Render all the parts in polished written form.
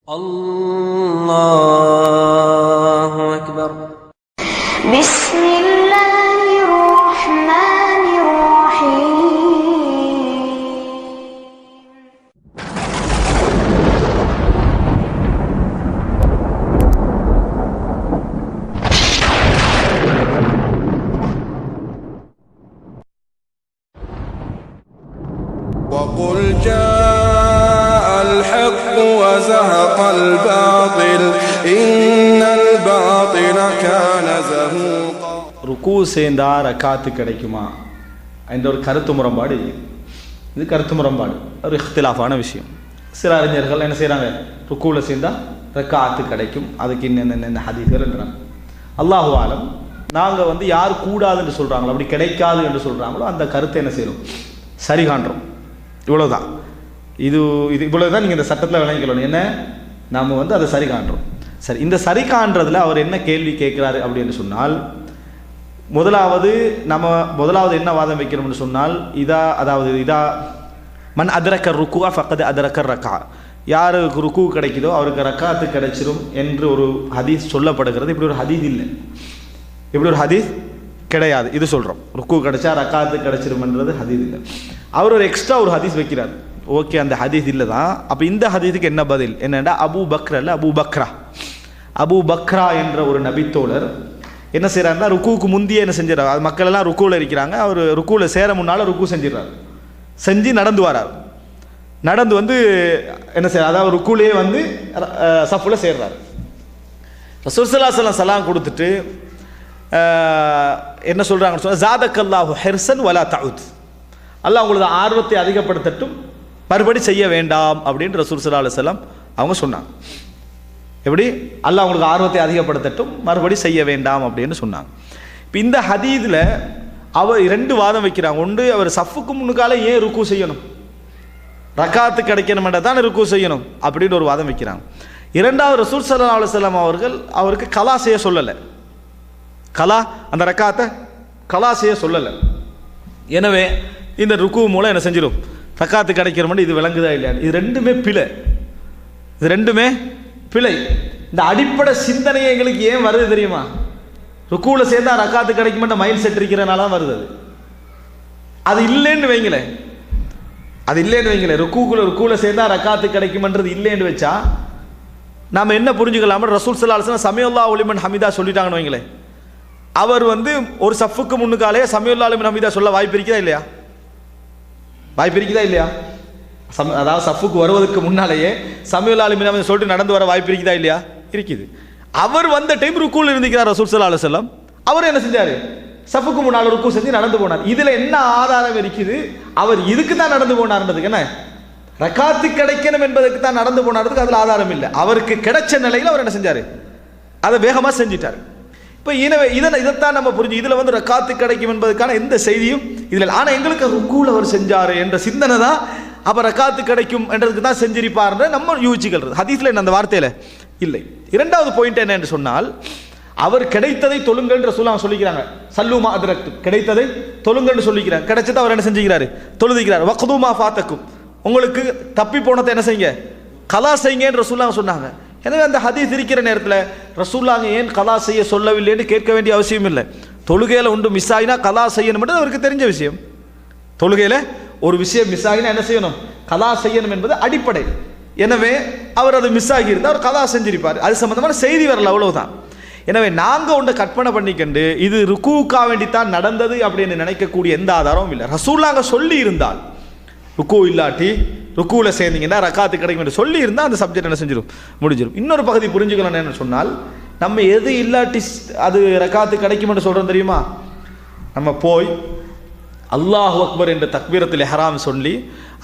الله أكبر. بسم الله الرحمن الرحيم. وقل جاء الحق وزهق الباطل إن الباطل كان زهوقا. ருக்கு சேர்ந்தா ரக்காத்து கிடைக்குமா என்ற ஒரு கருத்து முரண்பாடு. இது கருத்து முரண்பாடு, ஒரு இஃப்திலாஃபான விஷயம். சில அறிஞர்கள் என்ன செய்கிறாங்க, ருக்குவில் சேர்ந்தா ரக்காத்து கிடைக்கும், அதுக்கு இன்னென்ன ஹதீஸ்கள் என்றாங்க. அல்லாஹு ஆலம். நாங்கள் யார் கூடாதுன்னு சொல்கிறாங்களோ, அப்படி கிடைக்காது என்று சொல்கிறாங்களோ அந்த கருத்தை என்ன செய்யணும், சரி காண்றோம். இவ்வளோதான். இது இவ்வளோதான் நீங்கள் இந்த சட்டத்தில் விளங்கிக்கணும். என்ன, நாம் அதை சரி காண்றோம். சரி, இந்த சரி காண்றதுல அவர் என்ன கேள்வி கேட்குறாரு அப்படின்னு சொன்னால், முதலாவது என்ன வாதம் வைக்கிறோம்னு சொன்னால், இதா மன் அதரக்க ருக்குவா ஃபக்கது அதரக்க ரக்கா, யாருக்கு ருக்கு கிடைக்குதோ அவருக்கு ரக்காத்து கிடைச்சிரும் என்று ஒரு ஹதீஸ் சொல்லப்படுகிறது. இப்படி ஒரு ஹதீஸ் இல்லை, இப்படி ஒரு ஹதீஸ் கிடையாது. இது சொல்கிறோம், ருக்கு கிடைச்சா ரக்காத்து கிடைச்சிரும்ன்றது ஹதீஸ் இல்லை. அவர் ஒரு எக்ஸ்ட்ரா ஒரு ஹதீஸ் வைக்கிறார். ஓகே, அந்த ஹதீஸ் இல்லை தான். அப்போ இந்த ஹதீஸுக்கு என்ன பதில் என்னென்னா, அபு பக்ரா என்ற ஒரு நபித்தோழர் என்ன செய்கிறாருன்னா, ருக்குவுக்கு முந்தைய என்ன செஞ்சிடறாரு, அது மக்கள் எல்லாம் ருக்குவில் இருக்கிறாங்க, அவர் ருக்குவில் சேர முன்னால் ருக்கு செஞ்சிடறாரு. செஞ்சு நடந்து வரார். நடந்து என்ன செய்யறாரு, அதாவது ருக்குலேயே சஃப்புல சேர்றாரு. ரசூல் ஸல்லல்லாஹு அலைஹி வஸல்லம் சலாம் கொடுத்துட்டு என்ன சொல்கிறாங்கன்னு சொன்னால், ஜாதக்கல்லாஹு ஹிர்ஸன் வலா தஉத், அல்லாஹ் உங்களுக்கு ஆர்வத்தை அதிகப்படுத்தட்டும், மறுபடி செய்ய வேண்டாம் அப்படின்னு ரசூல் ஸல்லல்லாஹு அலைஹி வஸல்லம் அவங்க சொன்னாங்க. எப்படி, அல்லாஹ் உங்களுக்கு ஆர்வத்தை அதிகப்படுத்தட்டும், மறுபடி செய்ய வேண்டாம் அப்படின்னு சொன்னாங்க. இப்போ இந்த ஹதீஸில் அவர் ரெண்டு வாதம் வைக்கிறாங்க. ஒன்று, அவர் சஃப்புக்கு முன்னுக்கால ஏன் ருக்கு செய்யணும், ரக்காத்து கிடைக்கணுமென்ற தான் ருக்கு செய்யணும் அப்படின்னு ஒரு வாதம் வைக்கிறாங்க. இரண்டாவது, ரசூல் ஸல்லல்லாஹு அலைஹி வஸல்லம் அவருக்கு கலா செய்ய சொல்லலை, அந்த ரக்காத்தை கலா செய்ய சொல்லலை. எனவே இந்த ருக்கு மூலம் என்ன செஞ்சிடும், ரக்காத்து கிடைக்கிறோம்னு இது விளங்குதா இல்லையா? இது ரெண்டுமே பிழை. இந்த அடிப்படை சிந்தனையை எங்களுக்கு ஏன் வருது தெரியுமா? ருக்குவில் சேர்ந்தா ரக்காத்து கிடைக்குமென்ற மைண்ட் செட் இருக்கிறனால வருது. அது இல்லைன்னு வைங்களேன், ருக்குவில் சேர்ந்தா ரக்காத்து கிடைக்குமென்றது இல்லைன்னு வச்சா நாம் என்ன புரிஞ்சுக்கலாம, ரசூல் ஸல்லல்லாஹு அலைஹி வஸல்லம் சமிஅல்லாஹு லிமன் ஹமீதா சொல்லிட்டாங்கன்னு வைங்களேன், அவர் ஒரு சஃப்புக்கு முன்னுக்காலே சமிஅல்லாஹு லிமன் ஹமீதா சொல்ல வாய்ப்பு இருக்குதா இல்லையா? அதாவது சஃப்புக்கு வருவதற்கு முன்னாலேயே சமிஅல்லாஹு லிமன் ஹமீதா சொல்லிட்டு நடந்து வர வாய்ப்பு இருக்குதா இல்லையா? இருக்குது. அவர் வந்த டைம் ருக்குவில் இருந்திருக்கிறார் ரசூல் ஸல்லல்லாஹு அலைஹி வஸல்லம். அவர் என்ன செஞ்சார், சஃப்புக்கு முன்னால் ருக்கு செஞ்சு நடந்து போனார். இதில் என்ன ஆதாரம் இருக்குது, அவர் இதுக்கு தான் நடந்து போனார்ன்றதுக்கு? என்ன, ரக்காத்து கிடைக்கணும் என்பதற்கு தான் நடந்து போனார்றதுக்கு அதில் ஆதாரம் இல்லை. அவருக்கு கிடைச்ச நிலையில் அவர் என்ன செஞ்சார், அதை வேகமாக செஞ்சிட்டார். இப்போ இதைத்தான் நம்ம புரிஞ்சு, இதில் ரக்காத்து கிடைக்கும் என்பதற்கான எந்த செய்தியும் இதில். ஆனால் எங்களுக்கு ருக்குவில் அவர் செஞ்சார் என்ற சிந்தனை தான் அப்போ ரக்காத்து கிடைக்கும் என்றதுக்கு தான் செஞ்சிருப்பார்ன்ற நம்ம யூகிச்சுக்கிறது. ஹதீஸில் என்ன அந்த வார்த்தையில் இல்லை. இரண்டாவது பாயிண்ட் என்ன என்று சொன்னால், அவர் கிடைத்ததை தொழுங்கள் ரசூலுல்லாஹ் சொல்லிக்கிறாங்க. சல்லுமா அத்ரக்து, கிடைத்ததை தொழுங்கள்னு சொல்லிக்கிறாங்க. கிடைச்சதை அவர் என்ன செஞ்சுக்கிறாரு, தொழுதுக்கிறார். வக்துமா ஃபாத்தக்கும், உங்களுக்கு தப்பி போனதை என்ன செய்யுங்க, கலா செய்யுங்கன்னு ரசூலுல்லாஹ் சொன்னாங்க. எனவே அந்த ஹதீஸ் இருக்கிற நேரத்தில் ரசூலுல்லாஹ் ஏன் கலா செய்ய சொல்லவில்லைன்னு கேட்க வேண்டிய அவசியம் இல்லை. தொழுகையில் ஒன்று மிஸ் ஆகினா கலா செய்யணும் அவருக்கு தெரிஞ்ச விஷயம். தொழுகையில் ஒரு விஷயம் மிஸ் ஆகினா என்ன செய்யணும், கலா செய்யணும் என்பது அடிப்படை. எனவே அவர் அது மிஸ் ஆகியிருந்தால் அவர் கலா செஞ்சிருப்பார். அது சம்பந்தமான செய்தி வரல, அவ்வளவுதான். எனவே நாங்கள் ஒன்றை கற்பனை பண்ணிக்கண்டு இது ருக்குவுக்கா வேண்டித்தான் நடந்தது அப்படின்னு நினைக்கக்கூடிய எந்த ஆதாரமும் இல்லை. ரசூலுல்லாஹ் சொல்லி இருந்தால், ருக்கு இல்லாட்டி ருக்குவில் சேர்ந்தீங்கன்னா ரக்காத்து கிடைக்கும் என்று சொல்லி இருந்தால் அந்த சப்ஜெக்ட் என்ன செஞ்சிடும், முடிஞ்சிடும். இன்னொரு பகுதி புரிஞ்சுக்கலாம் என்ன சொன்னால், நம்ம எது இல்லாட்டி அது ரக்காத்து கிடைக்கும் என்று சொல்கிறோம் தெரியுமா? நம்ம போய் அல்லாஹு அக்பர் என்ற தக்பீரத்துல் இஹ்ராம் சொல்லி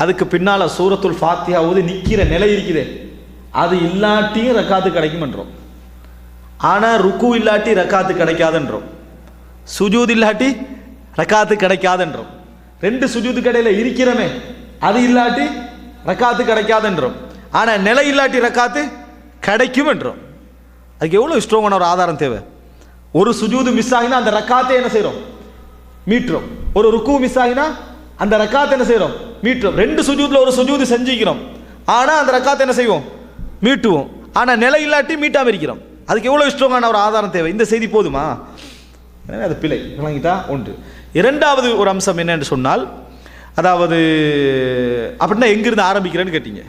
அதுக்கு பின்னால் சூரத்துல் ஃபாத்திஹா ஓதி நிற்கிற நிலை இருக்குதே, அது இல்லாட்டியும் ரக்காத்து கிடைக்கும் என்றோம். ஆனால் ருக்கு இல்லாட்டி ரக்காத்து கிடைக்காதுன்றோம், சுஜூத் இல்லாட்டி ரக்காத்து கிடைக்காதுன்றோம். ரெண்டு சுஜூது கடையில் இருக்கிறமே, அது இல்லாட்டி ரக்காத்து கிடைக்காதுன்றோம். ஆனால் நிலை இல்லாட்டி ரக்காத்து கிடைக்கும் என்றோம். அதுக்கு எவ்வளோ ஸ்ட்ராங்கான ஒரு ஆதாரம் தேவை. ஒரு சுஜூது மிஸ் ஆகினா அந்த ரக்காத்தை என்ன செய்கிறோம், மீட்டுறோம். ஒரு ருக்கு மிஸ் ஆகினா அந்த ரக்காத்தை என்ன செய்கிறோம், மீட்டுறோம். ரெண்டு சுஜூதில் ஒரு சுஜூது செஞ்சுக்கிறோம், ஆனால் அந்த ரக்காத்தை என்ன செய்வோம், மீட்டுவோம். ஆனால் நிலை இல்லாட்டி மீட்டாமல் இருக்கிறோம். அதுக்கு எவ்வளோ ஸ்ட்ராங்கான ஒரு ஆதாரம் தேவை? இந்த செய்தி போதுமா? எனவே அது பிழை. விளங்கிட்டா? ஒன்று. இரண்டாவது ஒரு அம்சம் என்னென்று சொன்னால், அதாவது அப்படின்னா எங்கிருந்து ஆரம்பிக்கிறேன்னு கேட்டீங்க.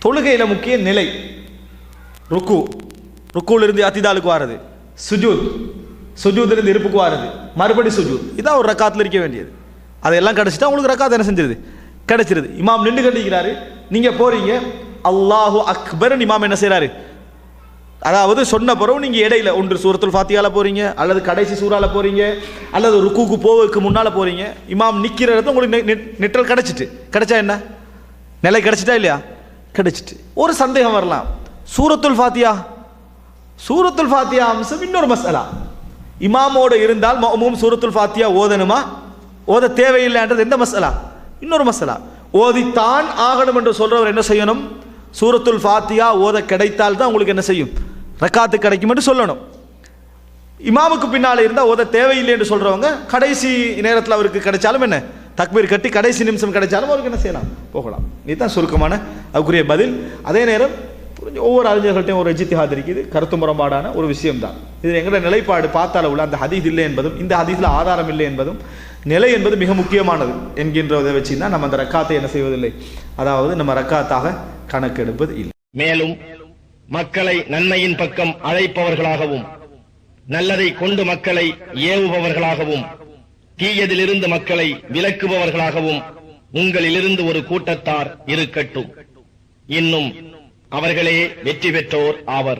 தொழுகையில் முக்கிய நிலை ருக்கு, ருக்குலிருந்து அத்திதாலுக்கு வாரது, சுஜூத், சுஜூத்திலிருந்து இருப்புக்கு வாரது, மறுபடி சுஜூத். இதான் ஒரு ரக்காத்தில் இருக்க வேண்டியது. அதெல்லாம் கிடச்சிட்டா உங்களுக்கு ரக்காத் என்ன செஞ்சிருது? கிடைச்சிருது. இமாம் நின்று கண்டிக்கிறாரு, நீங்கள் போறீங்க, அல்லாஹு அக்பர் இமாம் என்ன செய்கிறாரு? அதாவது சொன்ன பிறகு நீங்கள் இடையில ஒன்று சூரத்துல் ஃபாத்தியால போறீங்க, அல்லது கடைசி சூறால போறீங்க, அல்லது ருக்குக்கு போவதுக்கு முன்னால் போறீங்க. இமாம் நிற்கிற இடத்துல உங்களுக்கு நிற்றல் கிடைச்சிட்டு, கிடைச்சா என்ன நிலை? கிடைச்சிட்டா இல்லையா? கிடைச்சிட்டு. ஒரு சந்தேகம் வரலாம், சூரத்துல் ஃபாத்தியா, சூரத்துல் ஃபாத்தியா அம்சம் இன்னொரு மசாலா. இமாமோடு இருந்தால் மஅ்மூம் சூரத்துல் ஃபாத்தியா ஓதணுமா, ஓத தேவையில்லைன்றது எந்த மசாலா? இன்னொரு மசாலா. ஓதித்தான் ஆகணும் என்று சொல்றவர் என்ன செய்யணும்? சூரத்துல் ஃபாத்தியா ஓத கிடைத்தால் தான் உங்களுக்கு என்ன செய்யும்? ரக்காத்து கிடைக்கும் என்று சொல்லணும். இமாமுக்கு பின்னாலே இருந்தால் ஓத தேவையில்லை என்று சொல்றவங்க கடைசி நேரத்தில் அவருக்கு கிடைச்சாலும் என்ன, தக்பீர் கட்டி கடைசி நிமிஷம் கிடைச்சாலும் அவருக்கு என்ன செய்யலாம்? போகலாம். இதுதான் சுருக்கமான அதுக்குரிய பதில். அதே நேரம் ஒவ்வொரு அறிஞர்கள்ட்டையும் ஒரு இஜ்திஹாத் இருக்குது, கருத்து முரண்பாடான ஒரு விஷயம்தான். இது எங்களோட நிலைப்பாடு பார்த்தால உள்ள அந்த ஹதீஸ் இல்லை என்பதும், இந்த ஹதீஸில் ஆதாரம் இல்லை என்பதும், நிலை என்பது மிக முக்கியமானது என்கின்றதை வச்சு தான் நம்ம அந்த ரக்காத்தை என்ன செய்வதில்லை, அதாவது நம்ம ரக்காத்தாக கணக்கெடுப்பது இல்லை. மேலும் மக்களை நன்மையின் பக்கம் அழைப்பவர்களாகவும், நல்லதை கொண்டு மக்களை ஏவுபவர்களாகவும், தீயதிலிருந்து மக்களை விலக்குபவர்களாகவும் உங்களிலிருந்து ஒரு கூட்டத்தார் இருக்கட்டும். இன்னும் அவர்களே வெற்றி பெற்றோர் ஆவர்.